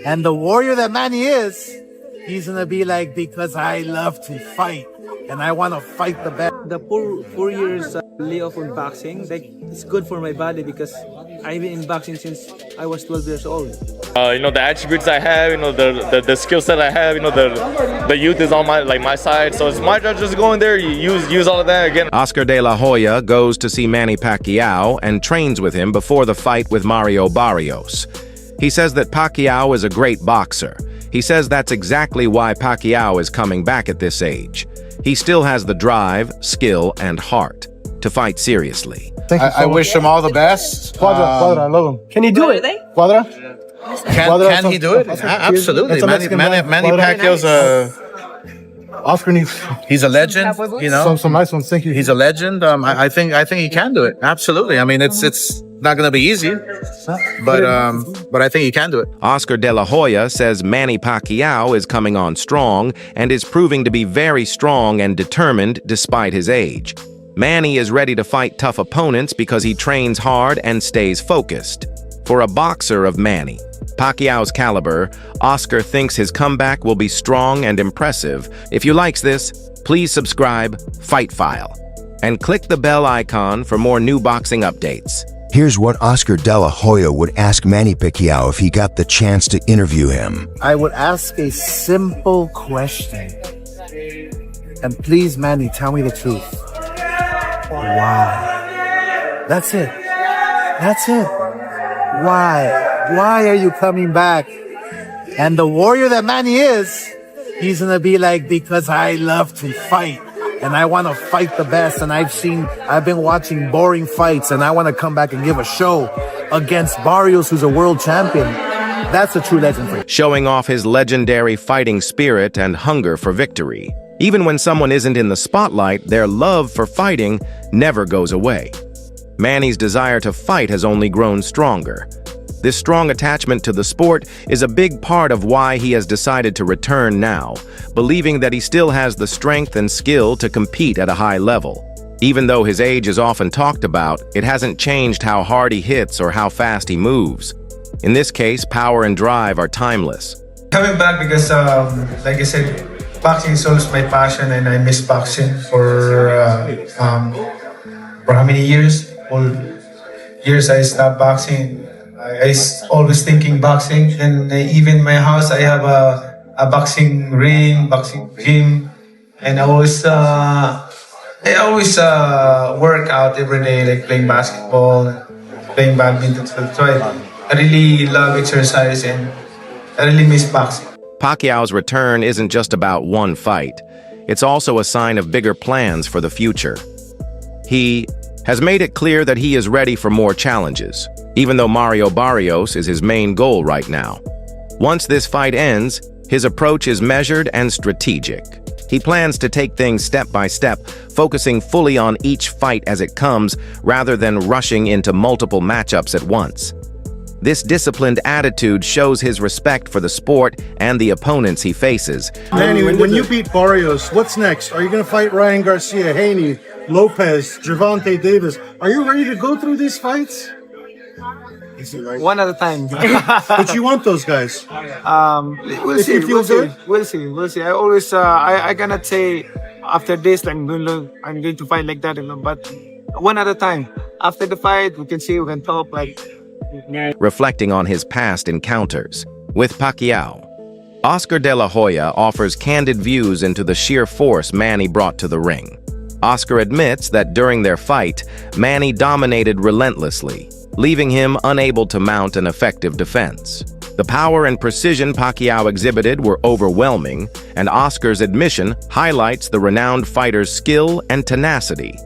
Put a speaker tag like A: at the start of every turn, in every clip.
A: And the warrior that Manny is, he's gonna be like, because I love to fight and I want to fight the best.
B: The 4 years layoff on boxing, like, it's good for my body because I've been in boxing since I was 12 years old.
C: The attributes I have, the skill set I have, the youth is on my side. So it's my job just go in there, use all of that again.
D: Oscar de la Hoya goes to see Manny Pacquiao and trains with him before the fight with Mario Barrios. He says that Pacquiao is a great boxer. He says that's exactly why Pacquiao is coming back at this age. He still has the drive, skill, and heart to fight seriously.
E: I wish him all the best.
A: Quadra, I love him.
B: Can you do it?
A: Quadra?
E: Can he do it? Absolutely. Manny Pacquiao's
A: Oscar needs
E: he's a legend.
A: some nice ones. Thank you.
E: He's a legend. I think he can do it. Absolutely. I mean, it's not going to be easy, but I think he can do it.
D: Oscar de la Hoya says Manny Pacquiao is coming on strong and is proving to be very strong and determined despite his age. Manny is ready to fight tough opponents because he trains hard and stays focused. For a boxer of Manny Pacquiao's caliber, Oscar thinks his comeback will be strong and impressive. If you likes this, please subscribe, Fight File, and click the bell icon for more new boxing updates.
F: Here's what Oscar de la Hoya would ask Manny Pacquiao if he got the chance to interview him.
A: I would ask a simple question. And please, Manny, tell me the truth. Why? That's it. That's it. Why? Why are you coming back? And the warrior that Manny is, he's gonna be like, because I love to fight and I want to fight the best. And I've been watching boring fights and I want to come back and give a show against Barrios, who's a world champion. That's a true legend for you.
D: Showing off his legendary fighting spirit and hunger for victory. Even when someone isn't in the spotlight, their love for fighting never goes away. Manny's desire to fight has only grown stronger. This strong attachment to the sport is a big part of why he has decided to return now, believing that he still has the strength and skill to compete at a high level. Even though his age is often talked about, it hasn't changed how hard he hits or how fast he moves. In this case, power and drive are timeless.
G: Coming back because, like I said, boxing is always my passion, and I miss boxing for how many years? All years I stopped boxing. I always thinking boxing, and even in my house I have a boxing ring, boxing gym, and I always work out every day, like playing basketball, playing badminton. So I really love exercise, and I really miss boxing.
D: Pacquiao's return isn't just about one fight. It's also a sign of bigger plans for the future. He has made it clear that he is ready for more challenges, even though Mario Barrios is his main goal right now. Once this fight ends, his approach is measured and strategic. He plans to take things step by step, focusing fully on each fight as it comes, rather than rushing into multiple matchups at once. This disciplined attitude shows his respect for the sport and the opponents he faces.
A: Manny, when you beat Barrios, what's next? Are you going to fight Ryan Garcia, Haney, Lopez, Gervonta Davis? Are you ready to go through these fights?
B: One at a time.
A: But you want those guys.
B: We'll see. We'll see. I always, I cannot say after this, I'm going to fight like that, but one at a time. After the fight, we can see, we can talk like.
D: Reflecting on his past encounters with Pacquiao, Oscar de la Hoya offers candid views into the sheer force Manny brought to the ring. Oscar admits that during their fight, Manny dominated relentlessly, leaving him unable to mount an effective defense. The power and precision Pacquiao exhibited were overwhelming, and Oscar's admission highlights the renowned fighter's skill and tenacity.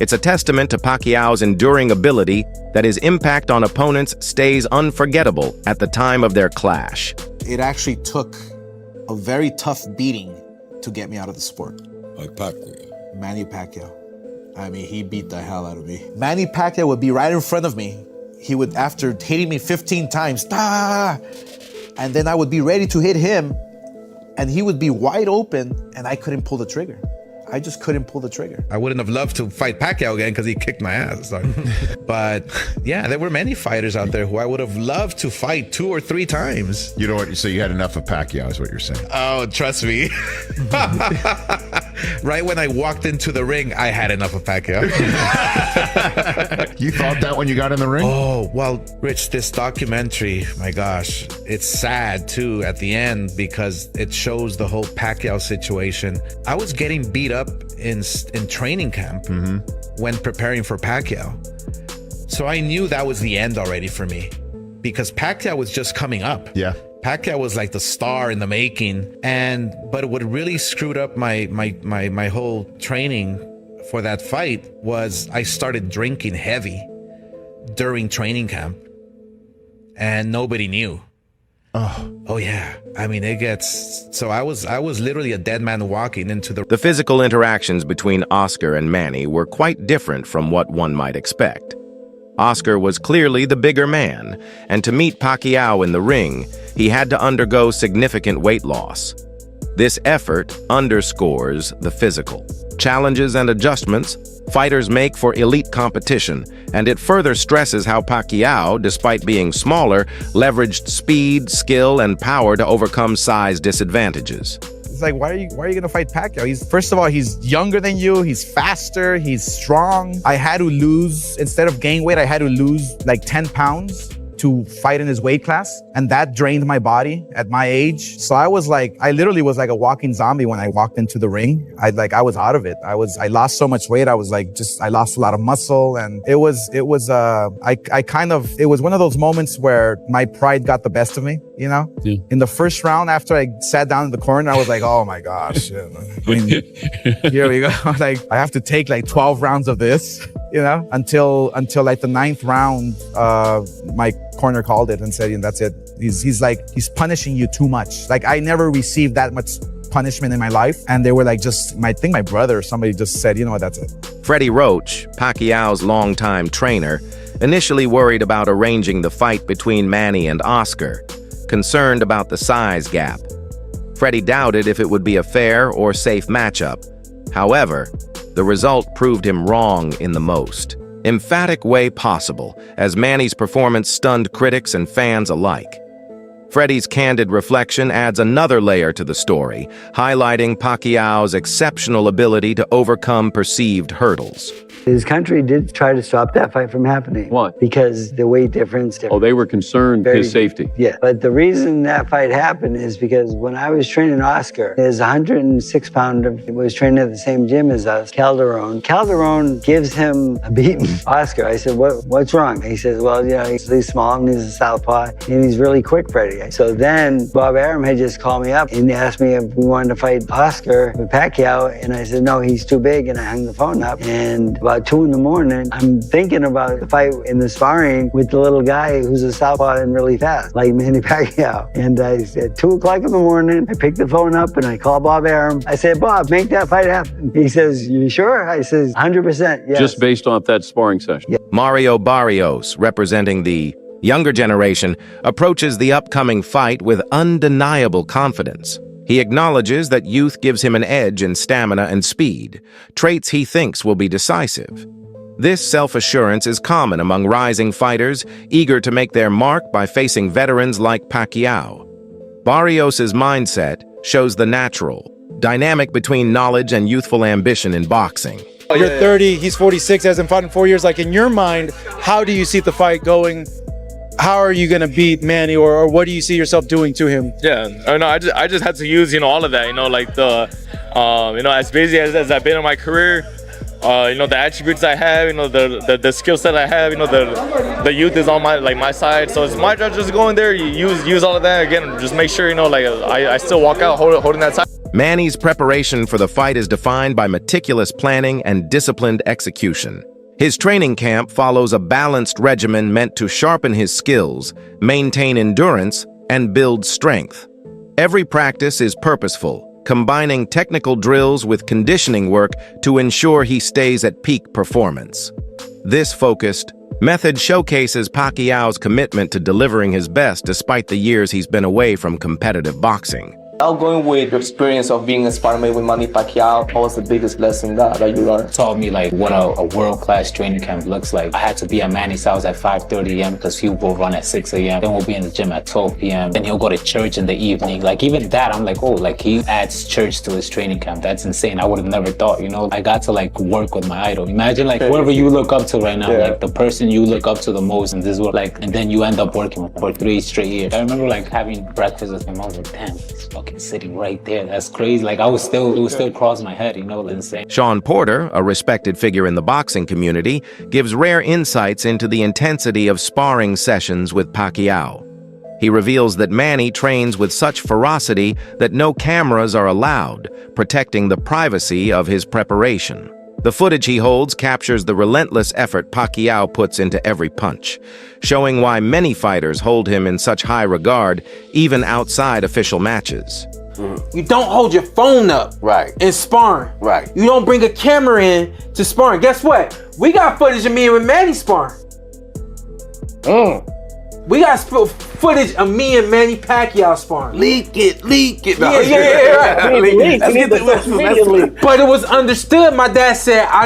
D: It's a testament to Pacquiao's enduring ability that his impact on opponents stays unforgettable at the time of their clash.
H: It actually took a very tough beating to get me out of the sport.
I: Like Pacquiao?
H: Manny Pacquiao. I mean, he beat the hell out of me. Manny Pacquiao would be right in front of me. He would, after hitting me 15 times, and then I would be ready to hit him, and he would be wide open, and I couldn't pull the trigger. I just couldn't pull the trigger. I wouldn't have loved to fight Pacquiao again because he kicked my ass. But yeah, there were many fighters out there who I would have loved to fight 2 or 3 times.
I: You know what? So you had enough of Pacquiao is what you're saying.
H: Oh, trust me. Right when I walked into the ring, I had enough of Pacquiao.
I: You thought that when you got in the ring?
H: Oh, well, Rich, this documentary, my gosh, it's sad too at the end because it shows the whole Pacquiao situation. I was getting beat up in training camp when preparing for Pacquiao. So I knew that was the end already for me because Pacquiao was just coming up.
I: Yeah.
H: Pacquiao was like the star in the making. But what really screwed up my whole training for that fight was I started drinking heavy during training camp and nobody knew. Oh yeah. I mean, it gets so I was literally a dead man walking into the
D: physical interactions between Oscar and Manny were quite different from what one might expect. Oscar was clearly the bigger man, and to meet Pacquiao in the ring, he had to undergo significant weight loss. This effort underscores the physical challenges and adjustments fighters make for elite competition, and it further stresses how Pacquiao, despite being smaller, leveraged speed, skill, and power to overcome size disadvantages.
H: It's like, why are you gonna fight Pacquiao? First of all, he's younger than you, he's faster, he's strong. I had to lose, instead of gain weight, I had to lose like 10 pounds to fight in his weight class. And that drained my body at my age. So I literally was like a walking zombie when I walked into the ring. I was out of it. I lost so much weight. I lost a lot of muscle. And it was one of those moments where my pride got the best of me, you know? Yeah. In the first round, after I sat down in the corner, I was like, oh my gosh. I mean, here we go. Like, I have to take like 12 rounds of this, you know, until like the 9th round, my corner called it and said, that's it. He's punishing you too much. Like, I never received that much punishment in my life. And they were like, I think my brother or somebody just said, you know what, that's it.
D: Freddie Roach, Pacquiao's longtime trainer, initially worried about arranging the fight between Manny and Oscar, concerned about the size gap. Freddie doubted if it would be a fair or safe matchup. However, the result proved him wrong in the most emphatic way possible, as Manny's performance stunned critics and fans alike. Freddie's candid reflection adds another layer to the story, highlighting Pacquiao's exceptional ability to overcome perceived hurdles.
J: His country did try to stop that fight from happening.
K: Why?
J: Because the weight difference.
K: Oh, they were concerned his safety.
J: Yeah, but the reason that fight happened is because when I was training Oscar, his 106-pounder was training at the same gym as us, Calderon. Calderon gives him a beating. Oscar, I said, what's wrong? He says, well, you know, he's small and he's a southpaw and he's really quick, Freddie. So then Bob Arum had just called me up and asked me if we wanted to fight Oscar with Pacquiao, and I said, no, he's too big, and I hung the phone up. And about 2 in the morning, I'm thinking about the fight in the sparring with the little guy who's a southpaw and really fast, like Manny Pacquiao. And I said, 2 o'clock in the morning, I picked the phone up and I called Bob Arum. I said, Bob, make that fight happen. He says, you sure? I says, 100%, yes.
K: Just based off that sparring session?
J: Yeah.
D: Mario Barrios, representing the younger generation, approaches the upcoming fight with undeniable confidence. He acknowledges that youth gives him an edge in stamina and speed, traits he thinks will be decisive. This self-assurance is common among rising fighters eager to make their mark by facing veterans like Pacquiao. Barrios's mindset shows the natural dynamic between knowledge and youthful ambition in boxing.
L: You're 30, he's 46, hasn't fought in 4 years. Like, in your mind, how do you see the fight going? How are you going to beat Manny, or what do you see yourself doing to him?
C: Yeah, I just had to use, all of that, like the, as busy as I've been in my career, the attributes I have, the skill set I have, the youth is on my side. So it's my job just to go in there, use all of that again, just make sure, I still walk out holding that side.
D: Manny's preparation for the fight is defined by meticulous planning and disciplined execution. His training camp follows a balanced regimen meant to sharpen his skills, maintain endurance, and build strength. Every practice is purposeful, combining technical drills with conditioning work to ensure he stays at peak performance. This focused method showcases Pacquiao's commitment to delivering his best despite the years he's been away from competitive boxing.
M: I'll go in with your experience of being a sparring mate with Manny Pacquiao. What was the biggest lesson that you learned?
N: Taught me like what a world-class training camp looks like. I had to be at Manny's house at 5:30 a.m. because he will run at 6 a.m. Then we'll be in the gym at 12 p.m. Then he'll go to church in the evening. Like even that, I'm like, oh, like he adds church to his training camp. That's insane. I would have never thought, you know. I got to like work with my idol. Imagine like whoever you look up to right now, like the person you look up to the most in this world, like, and then you end up working with for 3 straight years. I remember like having breakfast with him. I was like, damn, he's fucking sitting right there. That's crazy. Like it would still cross my head, you know, insane.
D: Sean Porter, a respected figure in the boxing community, gives rare insights into the intensity of sparring sessions with Pacquiao. He reveals that Manny trains with such ferocity that no cameras are allowed, protecting the privacy of his preparation. The footage he holds captures the relentless effort Pacquiao puts into every punch, showing why many fighters hold him in such high regard, even outside official matches.
O: You don't hold your phone up in sparring. You don't bring a camera in to sparring. Guess what? We got footage of me and Manny sparring. We got footage of me and Manny Pacquiao sparring. Leak it. No. Yeah, right. Let's get the But it was understood. My dad said, I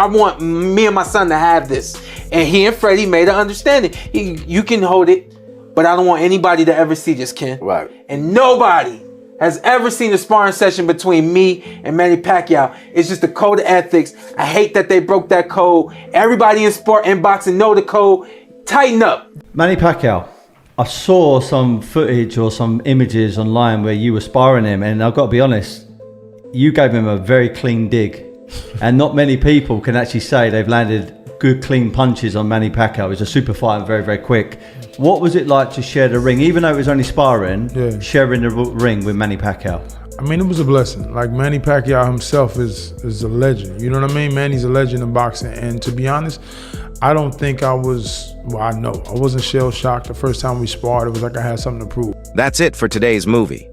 O: want me and my son to have this. And he and Freddie made an understanding. You can hold it, but I don't want anybody to ever see this, Ken. And nobody has ever seen a sparring session between me and Manny Pacquiao. It's just a code of ethics. I hate that they broke that code. Everybody in sport and boxing know the code. Tighten up.
P: Manny Pacquiao, I saw some footage or some images online where you were sparring him, and I've got to be honest, you gave him a very clean dig. And not many people can actually say they've landed good clean punches on Manny Pacquiao. He's a super fighter, very, very quick. What was it like to share the ring, even though it was only sparring, sharing the ring with Manny Pacquiao?
Q: I mean, it was a blessing. Like Manny Pacquiao himself is a legend. You know what I mean? Manny's a legend in boxing. And to be honest, I don't think I know. I wasn't shell-shocked the first time we sparred. It was like I had something to prove.
D: That's it for today's movie.